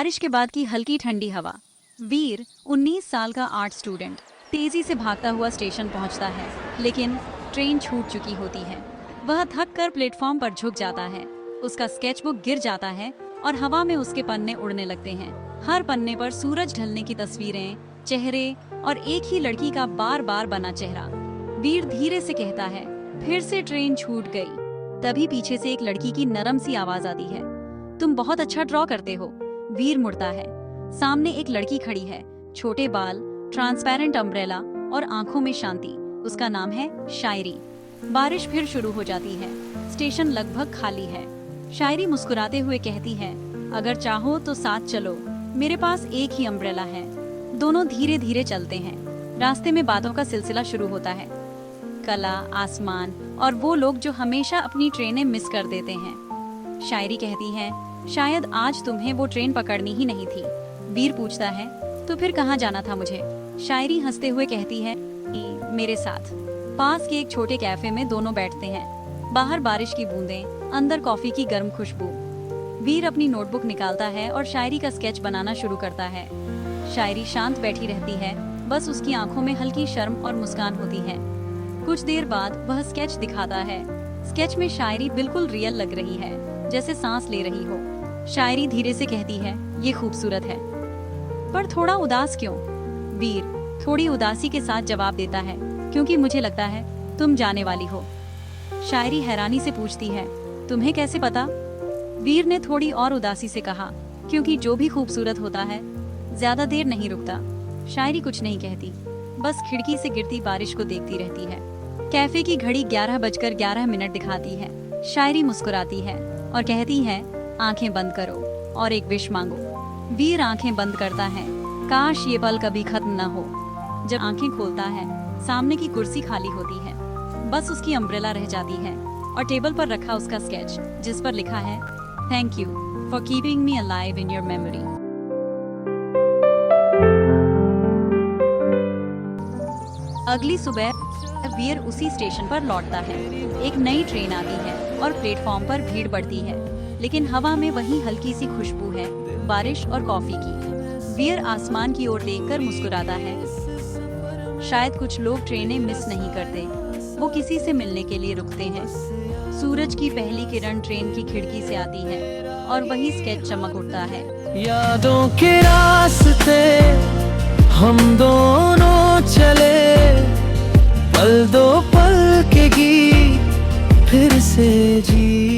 बारिश के बाद की हल्की ठंडी हवा। वीर 19 साल का आर्ट स्टूडेंट तेजी से भागता हुआ स्टेशन पहुंचता है, लेकिन ट्रेन छूट चुकी होती है। वह थक कर प्लेटफॉर्म पर झुक जाता है। उसका स्केचबुक गिर जाता है और हवा में उसके पन्ने उड़ने लगते हैं। हर पन्ने पर सूरज ढलने की तस्वीरें, चेहरे और एक ही लड़की का बार बार बना चेहरा। वीर धीरे से कहता है, फिर से ट्रेन छूट गई। तभी पीछे से एक लड़की की नरम सी आवाज आती है, तुम बहुत अच्छा ड्रॉ करते हो। वीर मुड़ता है। सामने एक लड़की खड़ी है, छोटे बाल, ट्रांसपेरेंट अम्ब्रेला और आंखों में शांति। उसका नाम है शायरी। बारिश फिर शुरू हो जाती है। स्टेशन लगभग खाली है। शायरी मुस्कुराते हुए कहती है, अगर चाहो तो साथ चलो, मेरे पास एक ही अम्ब्रेला है। दोनों धीरे धीरे चलते हैं। रास्ते में बातों का सिलसिला शुरू होता है। कला, आसमान और वो लोग जो हमेशा अपनी ट्रेनें मिस कर देते हैं। शायरी कहती है, शायद आज तुम्हें वो ट्रेन पकड़नी ही नहीं थी। वीर पूछता है, तो फिर कहाँ जाना था मुझे? शायरी हंसते हुए कहती है, मेरे साथ। पास के एक छोटे कैफे में दोनों बैठते हैं। बाहर बारिश की बूंदें, अंदर कॉफी की गर्म खुशबू। वीर अपनी नोटबुक निकालता है और शायरी का स्केच बनाना शुरू करता है। शायरी शांत बैठी रहती है, बस उसकी आंखों में हल्की शर्म और मुस्कान होती है। कुछ देर बाद वह स्केच दिखाता है। स्केच में शायरी बिल्कुल रियल लग रही है, जैसे सांस ले रही हो। शायरी धीरे से कहती है, ये खूबसूरत है, पर थोड़ा उदास क्यों? वीर थोड़ी उदासी के साथ जवाब देता है, क्योंकि मुझे लगता है तुम जाने वाली हो। शायरी हैरानी से पूछती है, तुम्हें कैसे पता? वीर ने थोड़ी और उदासी से कहा, क्योंकि जो भी खूबसूरत होता है ज्यादा देर नहीं रुकता। शायरी कुछ नहीं कहती, बस खिड़की से गिरती बारिश को देखती रहती है। कैफे की घड़ी 11:11 दिखाती है। शायरी मुस्कुराती है और कहती है, आंखें बंद करो और एक विश मांगो। वीर आंखें बंद करता है। काश ये पल कभी खत्म न हो। जब आंखें खोलता है, सामने की कुर्सी खाली होती है। बस उसकी अम्ब्रेला रह जाती है और टेबल पर रखा उसका स्केच, जिस पर लिखा है, thank you for keeping me alive in your memory. अगली सुबह वीर उसी स्टेशन पर लौटता है। एक नई ट्रेन आती है और प्लेटफॉर्म पर भीड़ बढ़ती है, लेकिन हवा में वही हल्की सी खुशबू है, बारिश और कॉफी की। वीर आसमान की ओर देखकर मुस्कुराता है। शायद कुछ लोग ट्रेनें मिस नहीं करते, वो किसी से मिलने के लिए रुकते हैं। सूरज की पहली किरण ट्रेन की खिड़की से आती है और वही स्केच चमक उठता है। यादों के रास्ते हम दोनों चले, पल दो पल के गीत फिर से जी